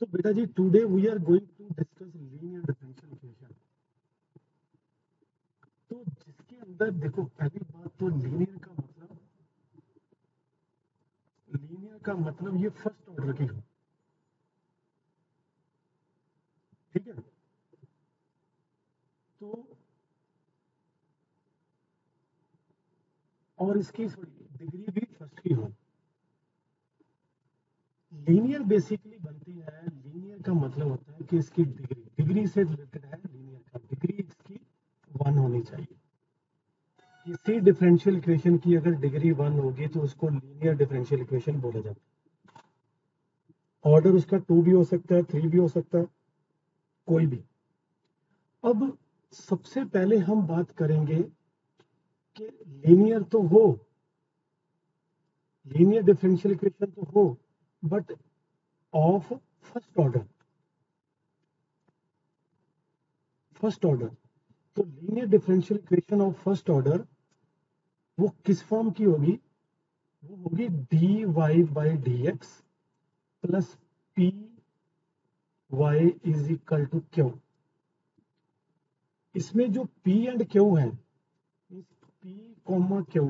तो बेटा जी today we are going to discuss linear differential equation. तो जिसके अंदर देखो पहली बात तो लीनियर का मतलब ये फर्स्ट ऑर्डर की हो, ठीक है। तो और इसकी सॉरी डिग्री भी फर्स्ट की हो। लीनियर बेसिकली बनती है, लीनियर का मतलब होता है कि इसकी डिग्री से रिलेटेड है। लीनियर का डिग्री इसकी 1 होनी चाहिए। किसी डिफरेंशियल इक्वेशन की अगर डिग्री 1 होगी तो उसको लीनियर डिफरेंशियल इक्वेशन बोला जाता है। ऑर्डर उसका 2 भी हो सकता है, 3 भी हो सकता है, कोई भी। अब सबसे पहले हम बात करेंगे कि लीनियर तो हो, लीनियर डिफरेंशियल इक्वेशन तो हो, but of first order. First order तो linear differential equation of first order वो किस फॉर्म की होगी? वो होगी D Y by D x plus P Y is equal to Q. इसमें जो P एंड Q है, P comma Q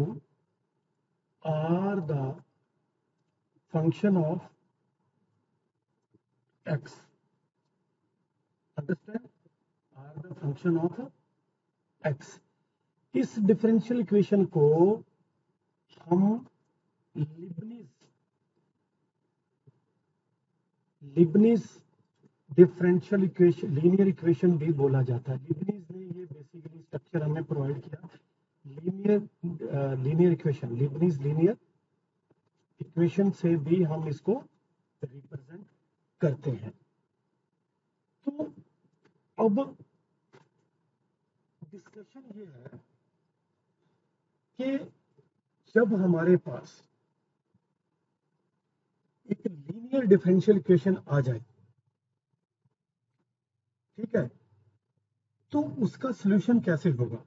are the function of x, understand, are the function of x। इस डिफरेंशियल इक्वेशन को हम Leibniz differential equation, linear equation भी बोला जाता है। लिबनिज ने ये बेसिकली स्ट्रक्चर हमें प्रोवाइड किया। Linear equation, Leibniz linear equation से भी हम इसको रिप्रेजेंट करते हैं। तो अब डिस्कशन ये है कि जब हमारे पास एक लीनियर डिफरेंशियल इक्वेशन आ जाए, ठीक है, तो उसका सॉल्यूशन कैसे होगा?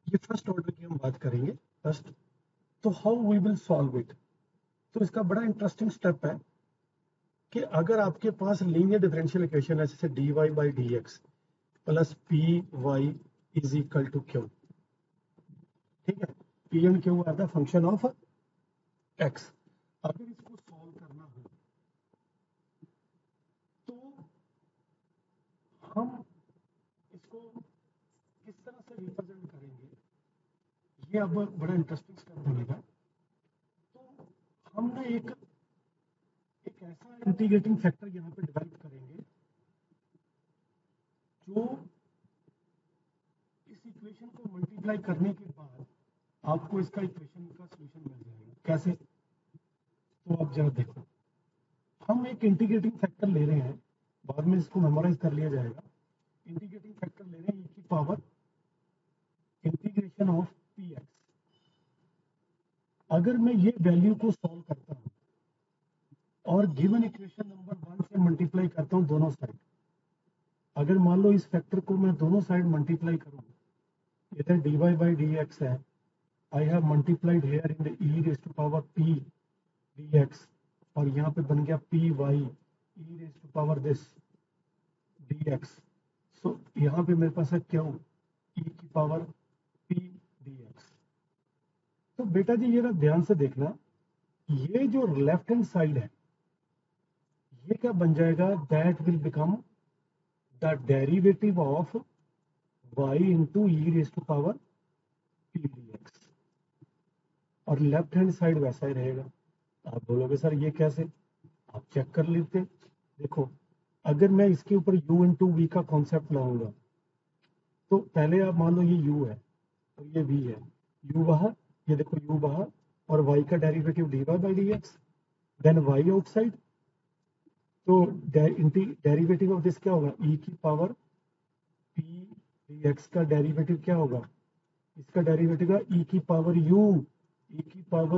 ये फर्स्ट ऑर्डर की हम बात करेंगे फर्स्ट। तो how we will solve it. तो इसका बड़ा इंटरेस्टिंग स्टेप है कि अगर आपके पास लीनियर डिफरेंशियल इक्वेशन है जैसे d Y by D x plus P Y is equal to q, ठीक है, p and q are the function of x. अगर इसको सॉल्व करना हो तो हम इसको किस तरह से रिप्रेजेंट करेंगे, ये अब बड़ा इंटरेस्टिंग स्टेप बनेगा। तो हम ना एक ऐसा इंटीग्रेटिंग फैक्टर यहाँ पे डेवलप करेंगे जो इस इक्वेशन को मल्टीप्लाई करने के बाद आपको इसका इक्वेशन का सॉल्यूशन मिल जाएगा। कैसे? तो आप जरा देखो, हम एक इंटीग्रेटिंग फैक्टर ले रहे हैं, बाद में इसको मेमोराइज कर लिया जाएगा। इंटीग्रेटिंग फैक्टर ले रहे हैं e की power integration of P x. अगर मैं ये वैल्यू को सॉल्व करता हूँ और गिवन इक्वेशन नंबर 1 से मल्टीप्लाई करता हूँ दोनों साइड, अगर मान लो इस फैक्टर को मैं दोनों साइड मल्टीप्लाई करूँ, इधर dy बाई डी एक्स है, I have multiplied here in the e raise to power p dx, और यहाँ पे बन गया p y e raise to power this dx। So यहाँ पे मेरे पास है क्यू e की पावर p dx। तो बेटा जी ये ना ध्यान से देखना, ये जो लेफ्ट हैंड साइड है ये क्या बन जाएगा? That will become the derivative of y into e raise to power p dx, और लेफ्ट हैंड साइड वैसा ही रहेगा। आप बोलोगे सर ये कैसे? आप चेक कर लेते। देखो, अगर मैं इसके ऊपर u इंटू वी का कॉन्सेप्ट लाऊंगा तो पहले आप मान लो ये u है और ये v है, u बाहर, ये देखो u बाहर, और y का derivative dy by D x, then y outside. तो डेरिवेटिव ऑफ दिस क्या होगा? e की पावर p dx का डेरिवेटिव क्या होगा? इसका डेरिवेटिव का e की power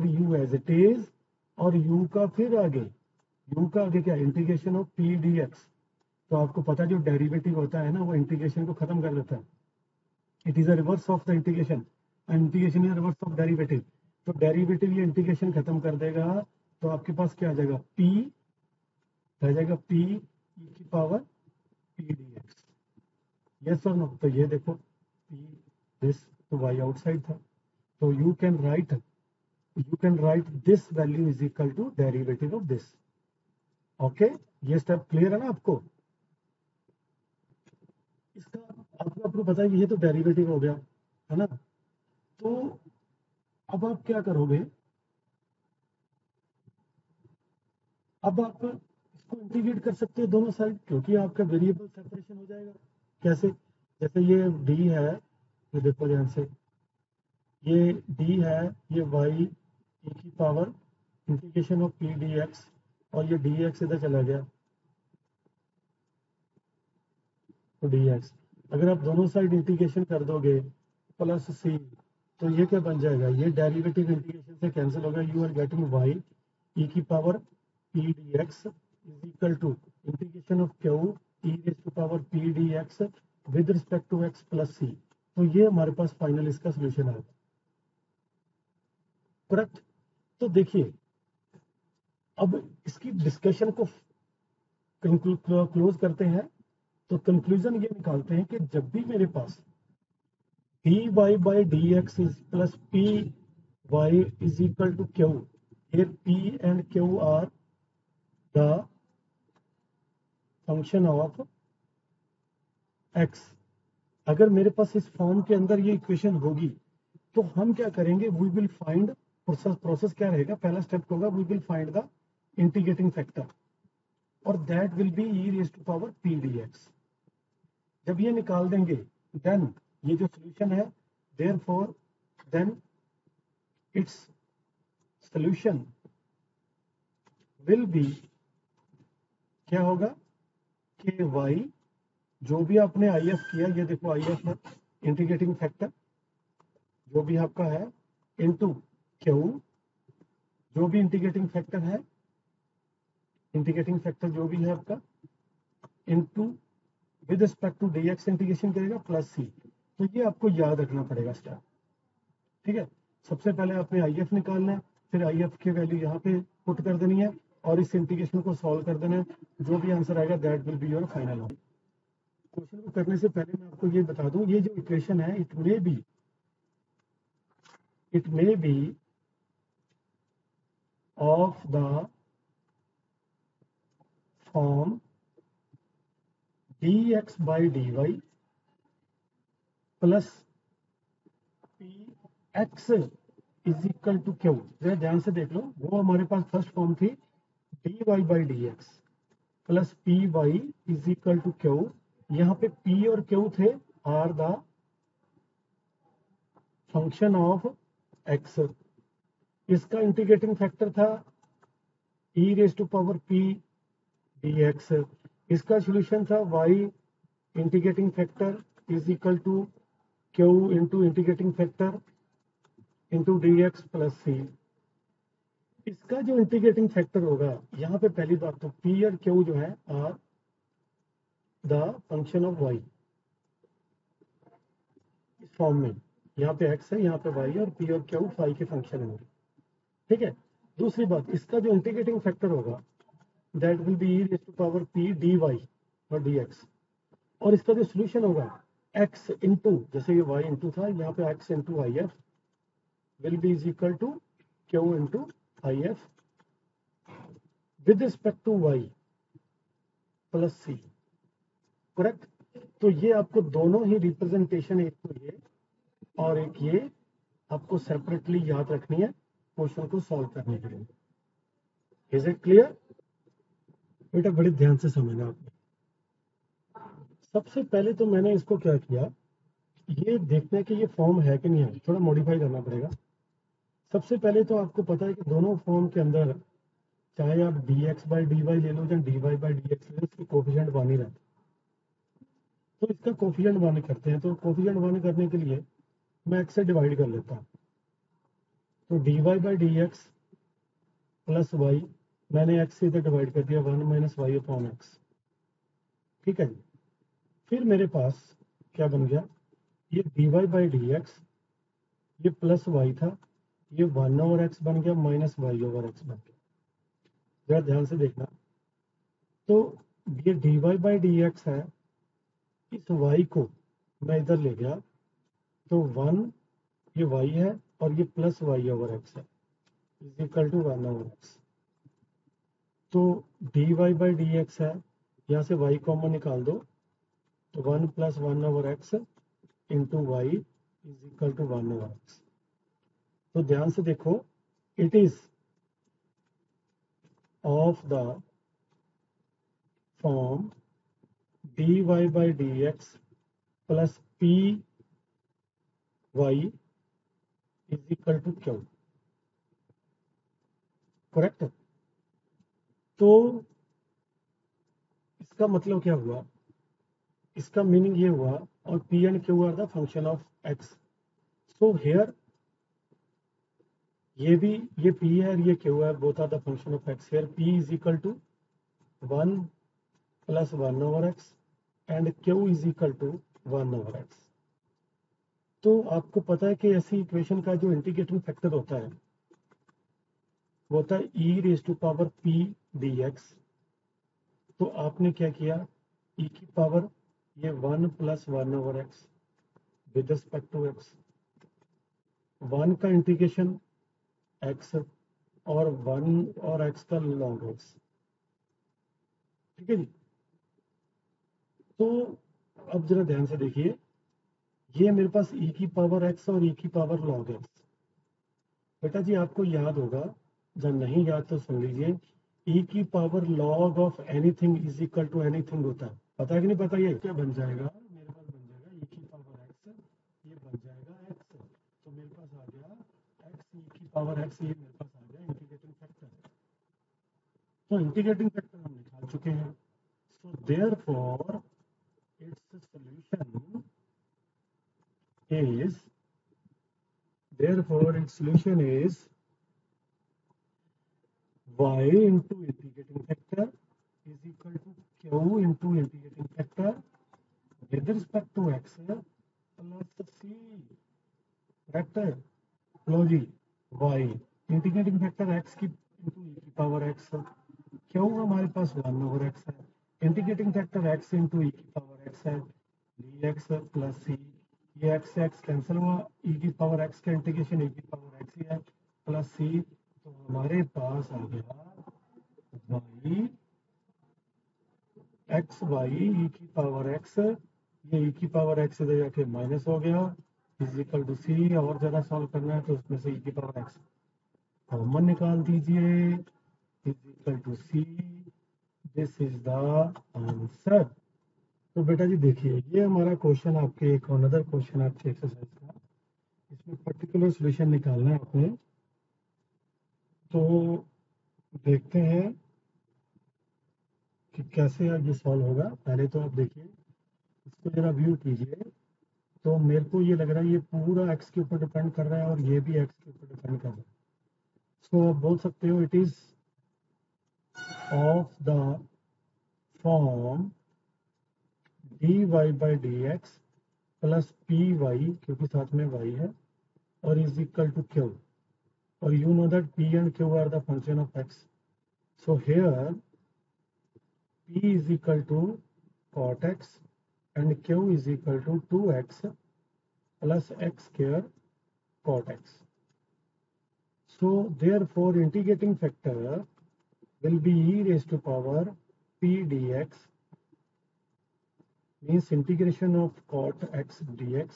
u as it is, और u का फिर आगे, u का आगे क्या? Integration of p dx। तो आपको पता है जो डेरिवेटिव होता है ना वो इंटीग्रेशन को खत्म कर देता है। It is a reverse of the integration, integration is reverse of derivative. तो डेरिवेटिव ये इंटीग्रेशन खत्म कर देगा, तो आपके पास क्या आ जाएगा? p आ जाएगा p e की पावर p dx। यस और नो? तो ये देखो p दिस, तो y आउटसाइड था, तो you can write this value is equal to derivative of this. Okay, ये स्टेप क्लियर है ना आपको? इसका आपको पता है कि ये तो डेरिवेटिव हो गया, है ना? तो अब आप क्या करोगे, अब आप इसको इंटीग्रेट कर सकते हो दोनों साइड, क्योंकि आपका वेरिएबल सेपरेशन हो जाएगा। कैसे? जैसे ये d है, ये देखो ध्यान से, ये d है, ये y e की power integration of p dx, और ये dx इधर चला गया, तो dx अगर आप दोनों साइड इंटीग्रेशन कर दोगे प्लस c, तो ये क्या बन जाएगा, ये डेरिवेटिव इंटीग्रेशन से कैंसिल होगा, you are getting y e की power p dx is equal to integration of q e raise to power p dx with respect to x plus c। तो ये हमारे पास फाइनल इसका सोल्यूशन आएगा, correct? तो देखिए, अब इसकी डिस्कशन को क्लोज करते हैं, तो कंक्लूजन ये निकालते हैं कि जब भी मेरे पास dy by dx is plus py is equal to q, here p and q are the function of x। अगर मेरे पास इस फॉर्म के अंदर ये इक्वेशन होगी, तो हम क्या करेंगे, वी विल फाइंड, प्रोसेस क्या रहेगा, पहला स्टेप होगा we will find the integrating factor, और that will be e raise to power p dx। जब ये निकाल देंगे, देन ये जो सोल्यूशन है, therefore then its solution will be, क्या होगा कि y, जो भी आपने IF किया, ये देखो IF है इंटीग्रेटिंग फैक्टर, जो भी आपका है, इनटू Q, जो भी इंटीग्रेटिंग फैक्टर है, इंटीग्रेटिंग फैक्टर जो भी है आपका, into with respect to dx integration करेगा प्लस c। तो ये आपको याद रखना पड़ेगा स्टेप, ठीक है? सबसे पहले आपने IF निकालना है, फिर IF की वैल्यू यहाँ पे पुट कर देनी है, और इस इंटीग्रेशन को सॉल्व कर देना है, जो भी आंसर आएगा that will be your final answer. Question को करने से पहले मैं आपको ये बता दूं, ये जो इक्वेशन है, it may be of the form dx by dy plus px is equal to q। जरा ध्यान से देख लो, वो हमारे पास फर्स्ट फॉर्म थी dy by dx plus py is equal to q। यहाँ पे p और q थे, are the function of x। इसका इंटीग्रेटिंग फैक्टर था e raise to power p dx। इसका सॉल्यूशन था y integrating factor is equal to q into integrating factor into dx plus c। इसका जो इंटीग्रेटिंग फैक्टर होगा, यहाँ पे पहली बात तो p और q जो है are the function of y, इस फॉर्म में, यहाँ पे x है, यहाँ पे y, और p और q फाई के फंक्शन होंगे, ठीक है? दूसरी बात, इसका जो इंटीग्रेटिंग फैक्टर होगा that will be e raise to power p dy और dx, और इसका जो सोल्यूशन होगा x इंटू, जैसे ये y इंटू था, यहाँ पे x into IF will be is equal to q into IF with respect to y plus c, correct? तो ये आपको दोनों ही रिप्रेजेंटेशन, एक तो ये और एक ये, आपको सेपरेटली याद रखनी है क्वेश्चन को सॉल्व करने के लिए। Is it clear? बेटा बड़े ध्यान से समझना आपने। सबसे पहले तो मैंने इसको क्या किया, ये देखना है कि ये फॉर्म है कि नहीं है, थोड़ा मॉडिफाई करना पड़ेगा। सबसे पहले तो आपको पता है कि दोनों फॉर्म के अंदर, चाहे आप dx by dy ले लो या dy by dx ले लो, इसके कोफिशिएंट 1 ही रहते, तो इसका कोफिशिएंट 1 करते हैं। तो कोफिशिएंट 1 करने के लिए मैं x से डिवाइड कर लेता हूँ, तो dy by dx plus y, मैंने x से इधर डिवाइड कर दिया, 1 माइनस वाई अपॉन एक्स, ठीक है जी? फिर मेरे पास क्या बन गया, ये dy by dx, ये प्लस y था, ये 1 ओवर x बन गया, माइनस वाई ओवर एक्स बन गया। जरा ध्यान से देखना, तो ये dy बाई डी एक्स है, इस y को मैं इधर ले गया तो 1 ये y है और ये प्लस वाई ओवर एक्स है is equal to 1 over x. तो dy बाई डी एक्स है, यहाँ से y कॉमन निकाल दो तो 1 plus 1 over x into y is equal to 1 over x. तो ध्यान से देखो, it is of the form dy by D x plus P Y is equal to q. Correct. तो इसका मतलब क्या हुआ, इसका मीनिंग ये हुआ, और p and q are the function of x. So here ये भी, ये पी है और ये क्यू है, both are the function of x. Here p is equal to 1 plus 1 over x and q is equal to 1 over x. तो आपको पता है कि ऐसी इक्वेशन का जो इंटीग्रेटिंग फैक्टर होता है वो होता है E raise to power P D X. तो आपने क्या किया, ई की पावर ये 1 plus 1 over X with respect to X, 1 का इंटीग्रेशन एक्स और 1 और एक्स का लॉग एक्स। ठीक है जी। तो अब जरा ध्यान से देखिए, ये मेरे पास ई की पावर एक्स और ई की पावर लॉग एक्स। बेटा जी आपको याद होगा, जब नहीं याद तो सुन लीजिए, ई की power log of anything is equal to anything होता है। पता है कि नहीं पता? ये क्या बन जाएगा, मेरे पास बन जाएगा ई की पावर एक्स, ये बन जाएगा एक्स, तो मेरे पास आ गया एक्स ई की पावर एक्स, ये मेरे पास आ गया इंटीग्रेटिंग फैक्टर। तो इंटीग्रेटिंग फैक्टर हम निकाल चुके हैं। So therefore its solution is, therefore its solution is y into integrating factor is equal to q into integrating factor with respect to x plus c। Correct है? लो जी, y integrating factor x की into e की power x, क्यों हमारे पास 1 over x है, integrating factor x into e की power x है, dx plus c, ये x से x कैंसिल हुआ, e की पावर x का इंटीग्रेशन e की पावर x ही है प्लस c। तो हमारे पास आ गया y एक्स वाई ई की पावर एक्स, ये ई की पावर एक्स इधर जाके माइनस हो गया इज इक्वल टू सी। और ज़्यादा सॉल्व करना है तो उसमें से ई की पावर एक्स कॉमन निकाल दीजिए is equal to c. This is the answer. तो बेटा जी देखिए, ये हमारा क्वेश्चन आपके एक अनदर क्वेश्चन आपके एक्सरसाइज का, इसमें पर्टिकुलर सॉल्यूशन निकालना है आपने। तो देखते हैं कि कैसे ये सॉल्व होगा। पहले तो आप देखिए, इसको जरा व्यू कीजिए। तो मेरे को ये लग रहा है ये पूरा एक्स के ऊपर डिपेंड कर रहा है और ये भी एक्स के ऊपर डिपेंड कर रहा है। सो आप बोल सकते हो it is of the form d Y by D x plus P y, क्योंकि साथ में वाई है, और इज इक्वल टू क्यू। और you know that p and q are the function of x. So here p is equal to cot x and q is equal to 2x plus x square cot x. So therefore integrating factor will be e raised to power p dx, means integration of cot x dx।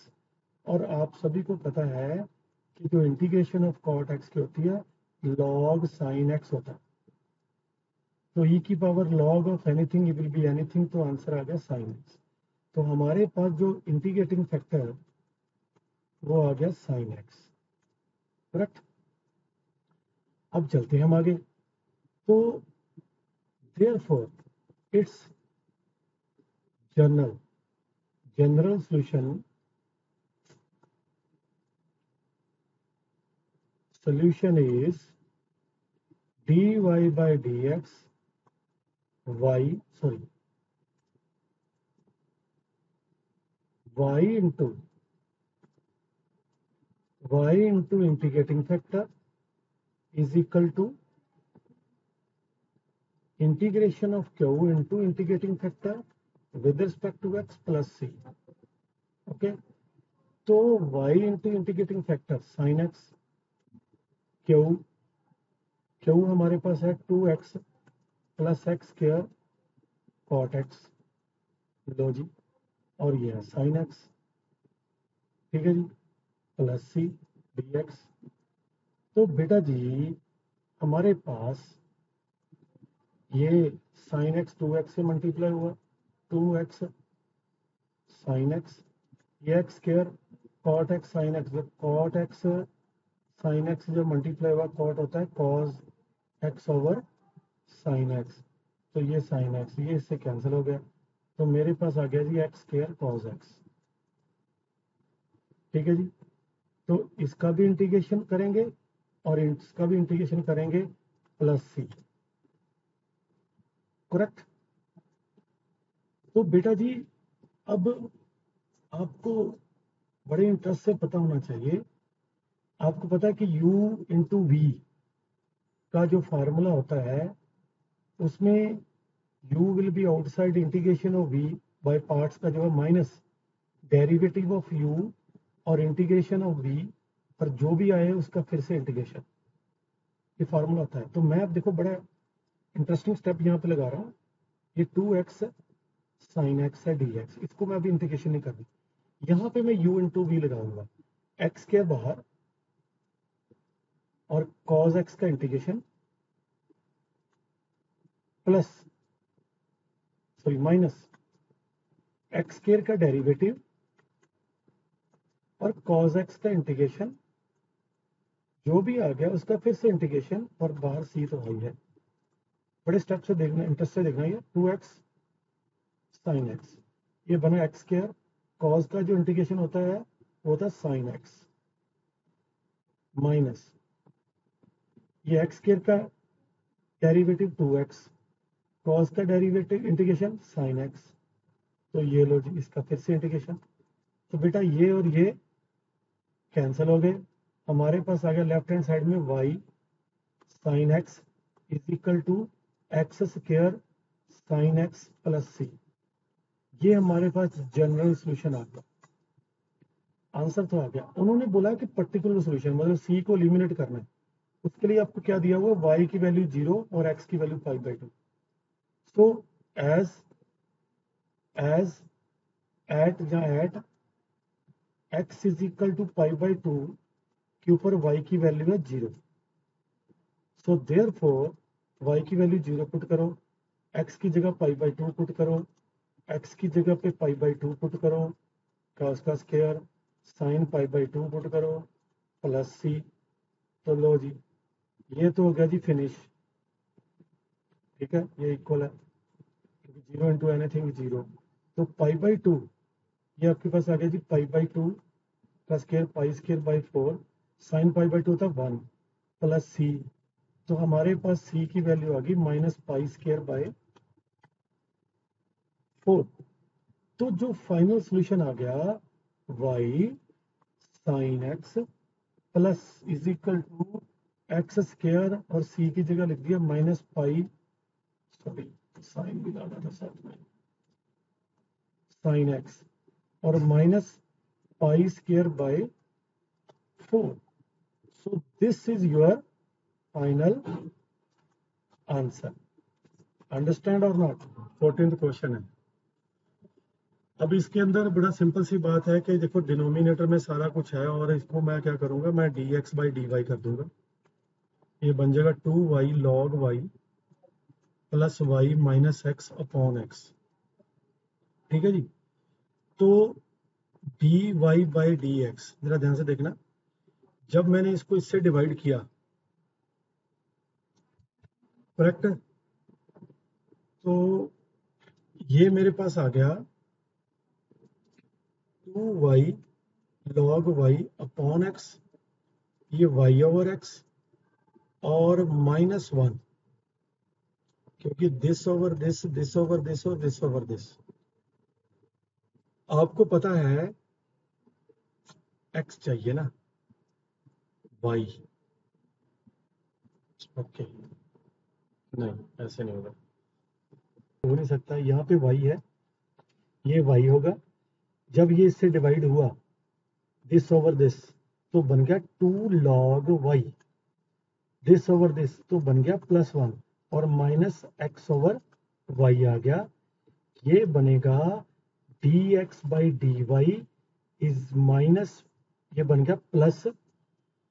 और आप सभी को पता है कि जो integration of cot x की होती है log sin x होता है। तो e की power log of anything will be anything, तो आंसर आ गया sin x। तो हमारे पास जो इंटीग्रेटिंग फैक्टर वो आ गया sin x। करेक्ट। अब चलते हैं हम आगे। तो therefore its general solution is dy by dx y, sorry, y into integrating factor is equal to integration of Q into integrating factor with respect to X plus C. Okay, तो y into integrating factor sine X, Q Q हमारे पास है 2x plus x square cot X, लो जी, और ये है sine X, ठीक है जी, प्लस सी डी एक्स। तो बेटा जी हमारे पास ये साइन एक्स 2x से मल्टीप्लाई हुआ, 2x साइन एक्स, ये x square cot x sine x, जब कॉट एक्स साइन एक्स जब मल्टीप्लाई हुआ कॉट होता है cos x over sine x, तो ये साइन एक्स ये इससे कैंसिल हो गया, तो मेरे पास आ गया जी एक्स स्क्वायर कॉस एक्स। ठीक है जी, तो इसका भी इंटीग्रेशन करेंगे और इसका भी इंटीग्रेशन करेंगे प्लस सी, करेक्ट। तो बेटा जी अब आपको बड़े इंटरेस्ट से पता होना चाहिए, आपको पता है कि u इंटू वी का जो फार्मूला होता है उसमें u will be outside integration of v by parts का जो है माइनस डेरिवेटिव ऑफ u और इंटीग्रेशन ऑफ v पर जो भी आए उसका फिर से इंटीग्रेशन, ये फार्मूला होता है। तो मैं अब देखो बड़ा इंटरेस्टिंग स्टेप यहाँ पे लगा रहा हूँ, ये 2x साइन एक्स है डी एक्स, इसको मैं अभी इंटीग्रेशन नहीं कर रही, यहाँ पे मैं u इंटू वी लगाऊंगा, एक्स के बाहर और कॉज एक्स का integration plus sorry minus x square का डेरिवेटिव और कॉज एक्स का इंटीग्रेशन, जो भी आ गया उसका फिर से इंटीग्रेशन, और बाहर सी तो है ही है। बड़े स्टेप से देखना, इंटरेस्ट से देखना, ये 2x साइन एक्स, ये बना एक्स स्क्वायर, कॉज का जो इंटीग्रेशन होता है वो होता है साइन एक्स, माइनस ये एक्स स्क्वायर का डेरिवेटिव 2x, कॉज का डेरिवेटिव इंटीग्रेशन साइन एक्स, तो ये लो जी इसका फिर से इंटीग्रेशन। तो बेटा ये और ये कैंसिल हो गए, हमारे पास आ गया लेफ्ट हैंड साइड में y sine X is equal to X square sine X plus C, ये हमारे पास जनरल सोल्यूशन आ गया, आंसर तो आ गया। उन्होंने बोला कि पर्टिकुलर सोल्यूशन मतलब सी को एलिमिनेट करना है, उसके लिए आपको क्या दिया हुआ, y की वैल्यू 0 और x की value 5/2। So as as at या at x is equal to 5/2 के ऊपर y की वैल्यू है 0, सो देयरफॉर y की वैल्यू 0 पुट करो, x की जगह 5/2 पुट करो, x की जगह पे 5/2 पुट करो, cos का स्क्वायर साइन 5/2 पुट करो प्लस सी, तो लो जी ये तो हो गया जी फिनिश। ठीक है, ये इक्वल है क्योंकि 0 इंटू एनीथिंग 0, तो 5/2 ये आपके पास आ गया जी 5/2 का square pi square by 4, sine 5/2 था 1 प्लस सी, तो हमारे पास सी की वैल्यू आ गई माइनस पाई स्क्वायर बाय 4। तो जो फाइनल सॉल्यूशन आ गया y sine X plus is equal to X square और सी की जगह लिख दिया माइनस पाई, सॉरी साइन भी डाला था साथ में, साइन एक्स और minus pi square by 4। So this is your final answer, understand और नॉट। 14th क्वेश्चन है। अब इसके अंदर बड़ा सिंपल सी बात है कि देखो डिनोमिनेटर में सारा कुछ है और इसको मैं क्या करूंगा, मैं dx बाई dy कर दूंगा, ये बन जाएगा 2y log y plus y minus x upon x. ठीक है जी, तो dy बाई dx जरा ध्यान से देखना, जब मैंने इसको इससे डिवाइड किया, करेक्ट, तो ये मेरे पास आ गया 2y log y upon x, ये y ओवर x और माइनस 1, क्योंकि this over this, this over this और दिस ओवर दिस, आपको पता है x चाहिए ना, y, ओके नहीं ऐसे नहीं होगा, हो नहीं सकता, यहाँ पे y है, ये y होगा, जब ये इससे डिवाइड हुआ दिस ओवर दिस तो बन गया 2 log y, this over this तो बन गया +1 और माइनस x ओवर y आ गया, ये बनेगा dx by dy is minus, ये बन गया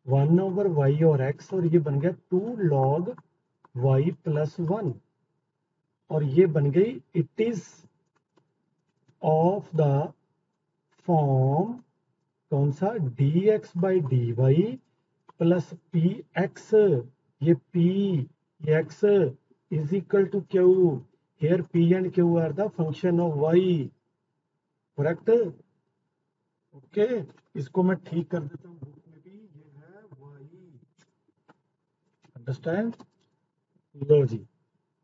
+1 ओवर y और x, और ये बन गया 2 log y +1, और ये बन गई it is of the form कौन सा, dx by dy plus px, ये p ये x is equal to q, here p and q are the function of y, correct. Okay, इसको मैं ठीक कर देता हूँ बुक में भी, ये है y, अंडरस्टैंड। लो जी,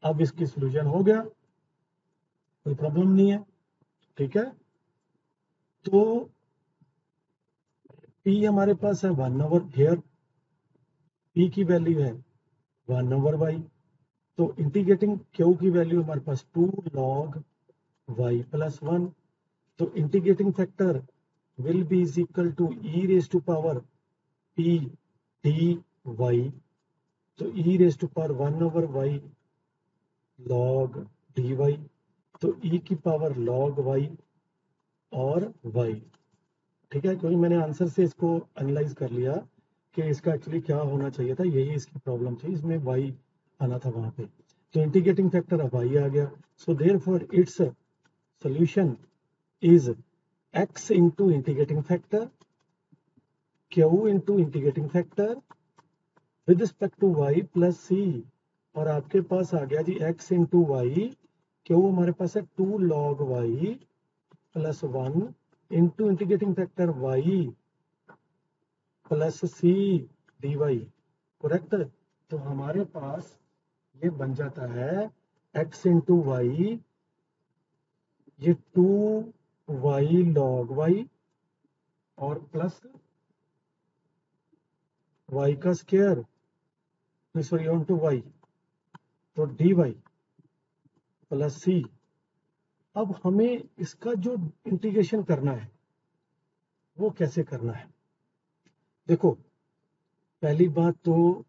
अब इसकी सोल्यूशन हो गया, कोई प्रॉब्लम नहीं है, ठीक है। तो p हमारे पास है 1 ओवर, हियर p की वैल्यू है 1 ओवर y, तो इंटीग्रेटिंग q की वैल्यू हमारे पास 2 log y प्लस 1, तो integrating factor will be is equal to e raise to power p dy, तो e raise to power 1 over y log dy, तो e की power log y और y, ठीक है, क्योंकि मैंने आंसर से इसको एनालाइज कर लिया कि इसका एक्चुअली क्या होना चाहिए था, यही इसकी प्रॉब्लम थी, इसमें y आना था वहां पे, तो इंटीग्रेटिंग फैक्टर अब y आ गया, so therefore its solution is x into integrating factor q into integrating factor with respect to y plus c, और आपके पास आ गया जी x इंटू वाई, q हमारे पास है 2 log y plus 1 into integrating factor y plus c dy, correct. तो हमारे पास ये बन जाता है x इंटू वाई, ये 2y log y और प्लस y का square, sorry on to y, तो dy प्लस c। अब हमें इसका जो इंटीग्रेशन करना है वो कैसे करना है, देखो पहली बात तो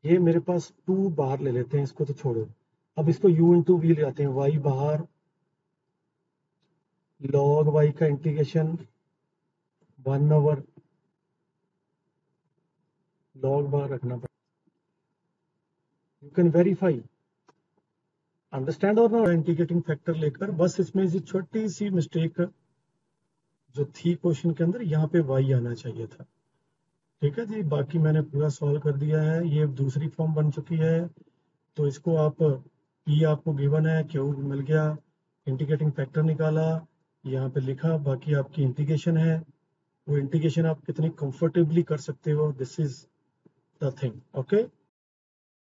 ये मेरे पास 2 बाहर ले लेते हैं, इसको तो छोड़ो, अब इसको u इंटू वी ले आते हैं, y बाहर log y का इंटीग्रेशन 1 ओवर log बाहर रखना पड़ेगा, यू कैन वेरीफाई, अंडरस्टैंड और ना, इंटीग्रेटिंग फैक्टर लेकर, बस इसमें से छोटी सी मिस्टेक जो थी क्वेश्चन के अंदर, यहाँ पे y आना चाहिए था, ठीक है जी। बाकी मैंने पूरा सॉल्व कर दिया है, ये दूसरी फॉर्म बन चुकी है, तो इसको आप p आपको गिवन है, q मिल गया, इंटीग्रेटिंग फैक्टर निकाला, यहाँ पे लिखा, बाकी आपकी इंटीग्रेशन है, वो इंटीग्रेशन आप कितनी कंफर्टेबली कर सकते हो, this is the thing, okay.